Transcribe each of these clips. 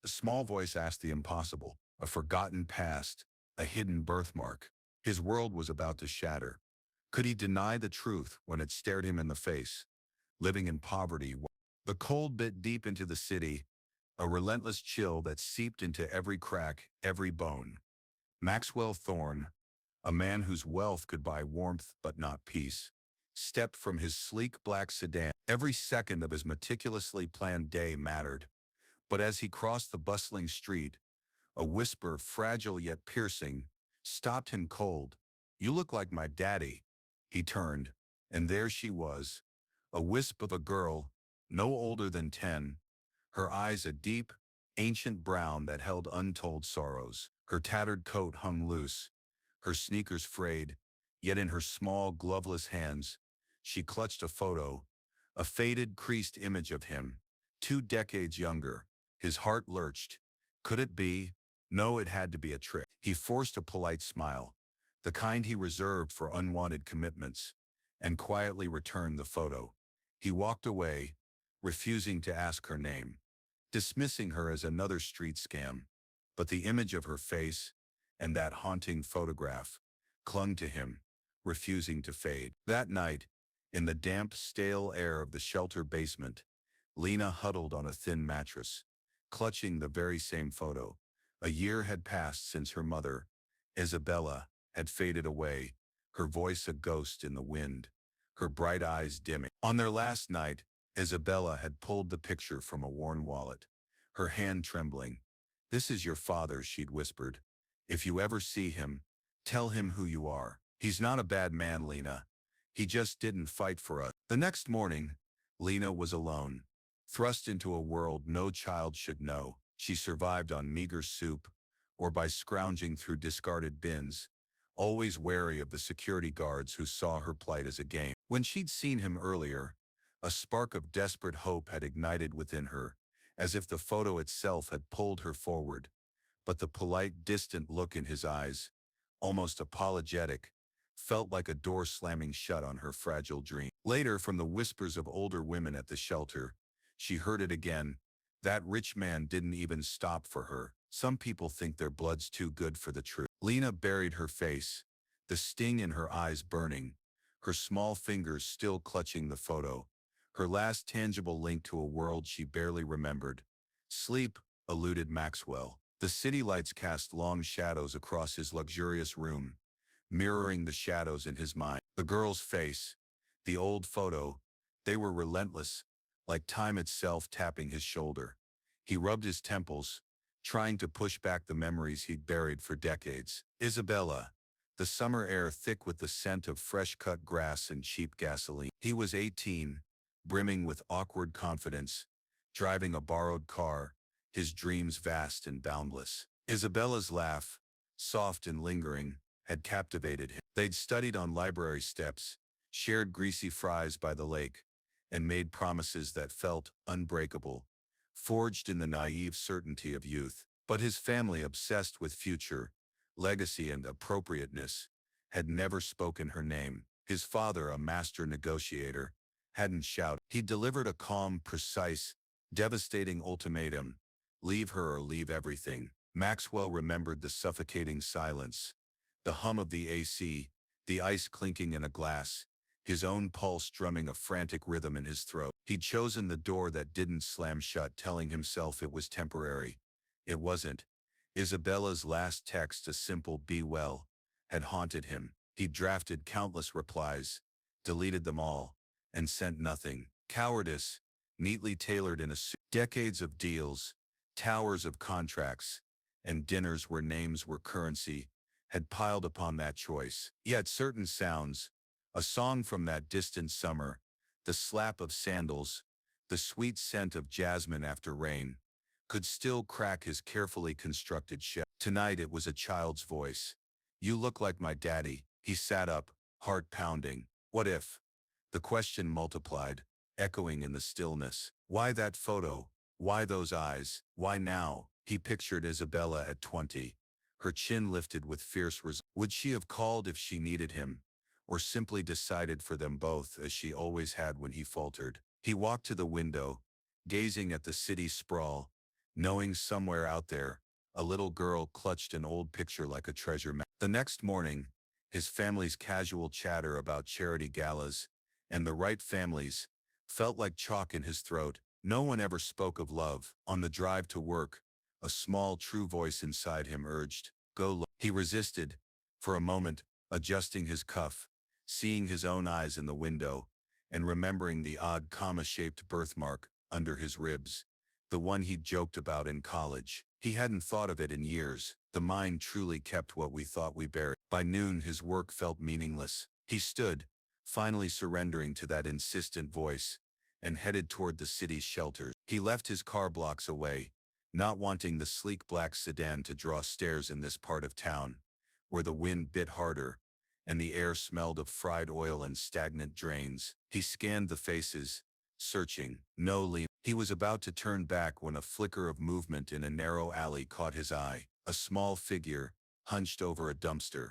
A small voice asked the impossible, a forgotten past, a hidden birthmark. His world was about to shatter. Could he deny the truth when it stared him in the face? Living in poverty, the cold bit deep into the city, a relentless chill that seeped into every crack, every bone. Maxwell Thorne, a man whose wealth could buy warmth but not peace, stepped from his sleek black sedan. Every second of his meticulously planned day mattered. But as he crossed the bustling street, a whisper, fragile yet piercing, stopped him cold. "You look like my daddy." He turned, and there she was, a wisp of a girl, no older than 10, her eyes a deep, ancient brown that held untold sorrows. Her tattered coat hung loose, her sneakers frayed, yet in her small, gloveless hands, she clutched a photo, a faded, creased image of him, 2 decades younger. His heart lurched. Could it be? No, it had to be a trick. He forced a polite smile, the kind he reserved for unwanted commitments, and quietly returned the photo. He walked away, refusing to ask her name, dismissing her as another street scam. But the image of her face, and that haunting photograph, clung to him, refusing to fade. That night, in the damp, stale air of the shelter basement, Lena huddled on a thin mattress, clutching the very same photo. A year had passed since her mother, Isabella, had faded away, her voice a ghost in the wind, her bright eyes dimming. On their last night, Isabella had pulled the picture from a worn wallet, her hand trembling. "This is your father," she'd whispered. "If you ever see him, tell him who you are. He's not a bad man, Lena. He just didn't fight for us." The next morning, Lena was alone, thrust into a world no child should know. She survived on meager soup or by scrounging through discarded bins, always wary of the security guards who saw her plight as a game. When she'd seen him earlier, a spark of desperate hope had ignited within her, as if the photo itself had pulled her forward. But the polite, distant look in his eyes, almost apologetic, felt like a door slamming shut on her fragile dream. Later, from the whispers of older women at the shelter, she heard it again. That rich man didn't even stop for her. Some people think their blood's too good for the truth. Lena buried her face, the sting in her eyes burning, her small fingers still clutching the photo, her last tangible link to a world she barely remembered. "Sleep," eluded Maxwell. The city lights cast long shadows across his luxurious room, mirroring the shadows in his mind. The girl's face, the old photo, they were relentless, like time itself tapping his shoulder. He rubbed his temples, trying to push back the memories he'd buried for decades. Isabella, the summer air thick with the scent of fresh-cut grass and cheap gasoline. He was 18, brimming with awkward confidence, driving a borrowed car, his dreams vast and boundless. Isabella's laugh, soft and lingering, had captivated him. They'd studied on library steps, shared greasy fries by the lake, and made promises that felt unbreakable, forged in the naive certainty of youth. But his family, obsessed with future, legacy and appropriateness, had never spoken her name. His father, a master negotiator, hadn't shouted. He delivered a calm, precise, devastating ultimatum: leave her or leave everything. Maxwell remembered the suffocating silence, the hum of the AC, the ice clinking in a glass, his own pulse drumming a frantic rhythm in his throat. He'd chosen the door that didn't slam shut, telling himself it was temporary. It wasn't. Isabella's last text, a simple "be well," had haunted him. He'd drafted countless replies, deleted them all, and sent nothing. Cowardice, neatly tailored in a suit. Decades of deals, towers of contracts, and dinners where names were currency, had piled upon that choice. Yet certain sounds, a song from that distant summer, the slap of sandals, the sweet scent of jasmine after rain, could still crack his carefully constructed shell. Tonight it was a child's voice. "You look like my daddy." He sat up, heart pounding. What if? The question multiplied, echoing in the stillness. Why that photo? Why those eyes? Why now? He pictured Isabella at 20, her chin lifted with fierce resolve. Would she have called if she needed him, or simply decided for them both as she always had when he faltered? He walked to the window, gazing at the city sprawl, knowing somewhere out there, a little girl clutched an old picture like a treasure map. The next morning, his family's casual chatter about charity galas and the right families felt like chalk in his throat. No one ever spoke of love. On the drive to work, a small true voice inside him urged, "Go look." He resisted, for a moment, adjusting his cuff, seeing his own eyes in the window, and remembering the odd comma-shaped birthmark under his ribs, the one he'd joked about in college. He hadn't thought of it in years. The mind truly kept what we thought we buried. By noon, his work felt meaningless. He stood, finally surrendering to that insistent voice, and headed toward the city's shelters. He left his car blocks away, not wanting the sleek black sedan to draw stares in this part of town, where the wind bit harder, and the air smelled of fried oil and stagnant drains. He scanned the faces, searching. No Lee. He was about to turn back when a flicker of movement in a narrow alley caught his eye. A small figure, hunched over a dumpster,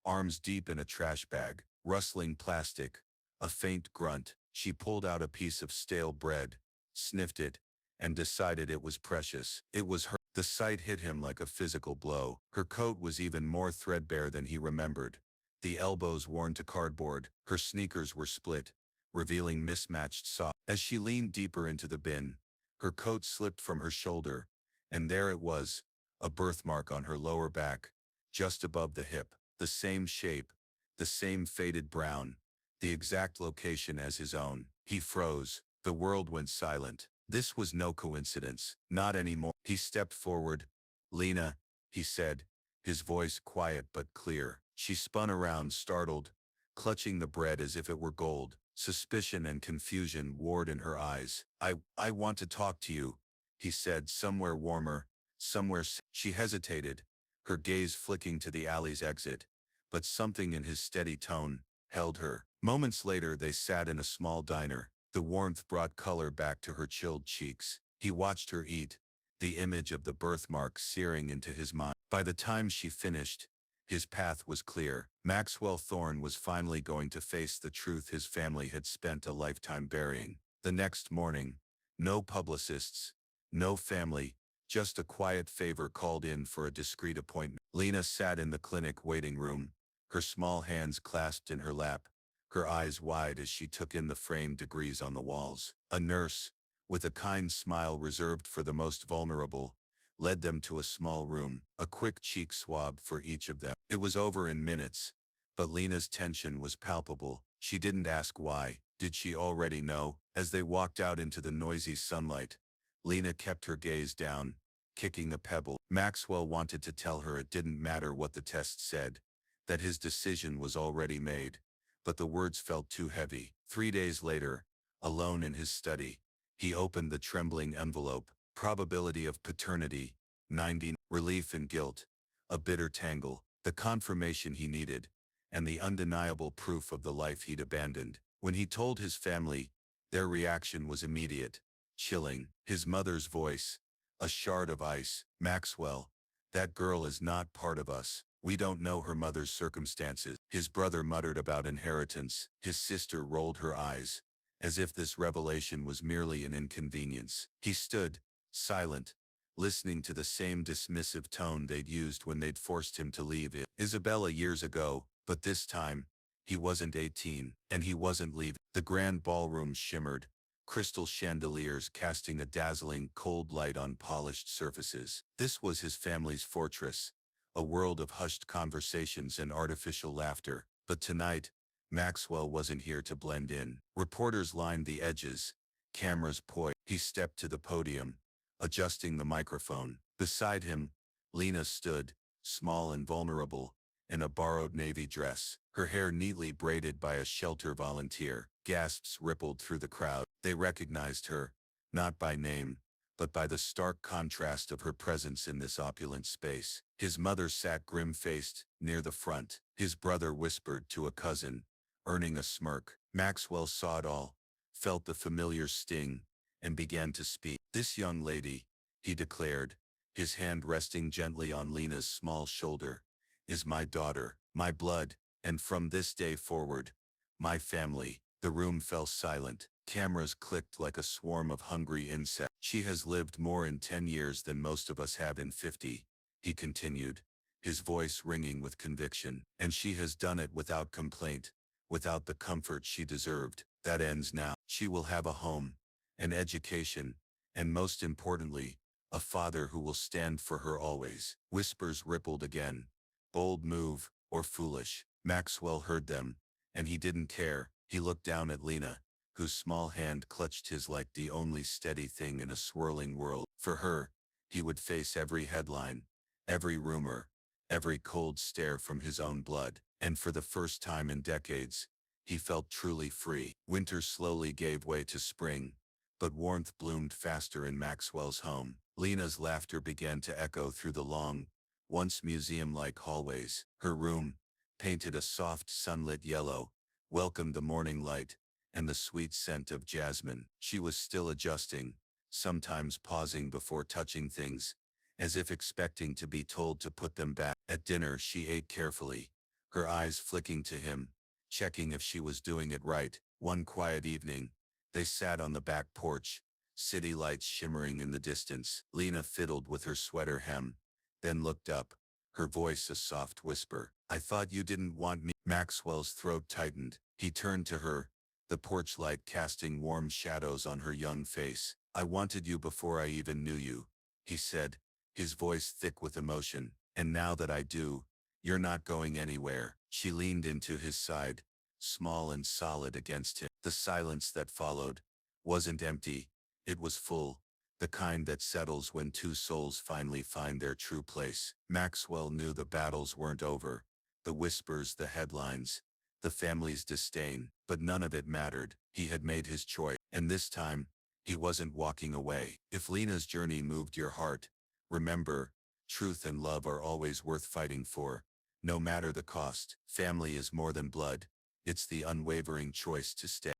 arms deep in a trash bag, rustling plastic. A faint grunt. She pulled out a piece of stale bread, sniffed it, and decided it was precious. It was her. The sight hit him like a physical blow. Her coat was even more threadbare than he remembered, the elbows worn to cardboard. Her sneakers were split, revealing mismatched socks. As she leaned deeper into the bin, her coat slipped from her shoulder, and there it was, a birthmark on her lower back, just above the hip. The same shape, the same faded brown, the exact location as his own. He froze. The world went silent. This was no coincidence. Not anymore. He stepped forward. "Lena," he said, his voice quiet but clear. She spun around, startled, clutching the bread as if it were gold. Suspicion and confusion warred in her eyes. I want to talk to you," he said, somewhere warmer, somewhere. She hesitated, her gaze flicking to the alley's exit, but something in his steady tone held her. Moments later, they sat in a small diner. The warmth brought color back to her chilled cheeks. He watched her eat, the image of the birthmark searing into his mind. By the time she finished, his path was clear. Maxwell Thorne was finally going to face the truth his family had spent a lifetime burying. The next morning, no publicists, no family, just a quiet favor called in for a discreet appointment. Lena sat in the clinic waiting room, her small hands clasped in her lap, her eyes wide as she took in the framed degrees on the walls. A nurse, with a kind smile reserved for the most vulnerable, led them to a small room, a quick cheek swab for each of them. It was over in minutes, but Lena's tension was palpable. She didn't ask why. Did she already know? As they walked out into the noisy sunlight, Lena kept her gaze down, kicking a pebble. Maxwell wanted to tell her it didn't matter what the test said, that his decision was already made, but the words felt too heavy. 3 days later, alone in his study, he opened the trembling envelope. Probability of paternity, 90. Relief and guilt, a bitter tangle. The confirmation he needed, and the undeniable proof of the life he'd abandoned. When he told his family, their reaction was immediate, chilling. His mother's voice, a shard of ice. "Maxwell, that girl is not part of us. We don't know her mother's circumstances." His brother muttered about inheritance. His sister rolled her eyes, as if this revelation was merely an inconvenience. He stood, silent, listening to the same dismissive tone they'd used when they'd forced him to leave Isabella years ago, but this time, he wasn't 18, and he wasn't leaving. The grand ballroom shimmered, crystal chandeliers casting a dazzling cold light on polished surfaces. This was his family's fortress, a world of hushed conversations and artificial laughter. But tonight, Maxwell wasn't here to blend in. Reporters lined the edges, cameras poised. He stepped to the podium, adjusting the microphone. Beside him, Lena stood, small and vulnerable, in a borrowed navy dress, her hair neatly braided by a shelter volunteer. Gasps rippled through the crowd. They recognized her, not by name, but by the stark contrast of her presence in this opulent space. His mother sat grim-faced, near the front. His brother whispered to a cousin, earning a smirk. Maxwell saw it all, felt the familiar sting, and began to speak. "This young lady," he declared, his hand resting gently on Lena's small shoulder, "is my daughter, my blood, and from this day forward, my family." The room fell silent. Cameras clicked like a swarm of hungry insects. She has lived more in 10 years than most of us have in 50, he continued, his voice ringing with conviction. And she has done it without complaint, without the comfort she deserved. That ends now. She will have a home, an education, and most importantly, a father who will stand for her always. Whispers rippled again. Bold move, or foolish. Maxwell heard them, and he didn't care. He looked down at Lena, whose small hand clutched his like the only steady thing in a swirling world. For her, he would face every headline, every rumor, every cold stare from his own blood. And for the first time in decades, he felt truly free. Winter slowly gave way to spring, but warmth bloomed faster in Maxwell's home. Lena's laughter began to echo through the long, once museum-like hallways. Her room, painted a soft sunlit yellow, welcomed the morning light and the sweet scent of jasmine. She was still adjusting, sometimes pausing before touching things, as if expecting to be told to put them back. At dinner she ate carefully, her eyes flicking to him, checking if she was doing it right. One quiet evening, they sat on the back porch, city lights shimmering in the distance. Lena fiddled with her sweater hem, then looked up, her voice a soft whisper. "I thought you didn't want me." Maxwell's throat tightened. He turned to her, the porch light casting warm shadows on her young face. "I wanted you before I even knew you," he said, his voice thick with emotion. "And now that I do, you're not going anywhere." She leaned into his side, small and solid against him. The silence that followed wasn't empty, it was full, the kind that settles when two souls finally find their true place. Maxwell knew the battles weren't over, the whispers, the headlines, the family's disdain, but none of it mattered. He had made his choice, and this time, he wasn't walking away. If Lena's journey moved your heart, remember, truth and love are always worth fighting for, no matter the cost. Family is more than blood, it's the unwavering choice to stay.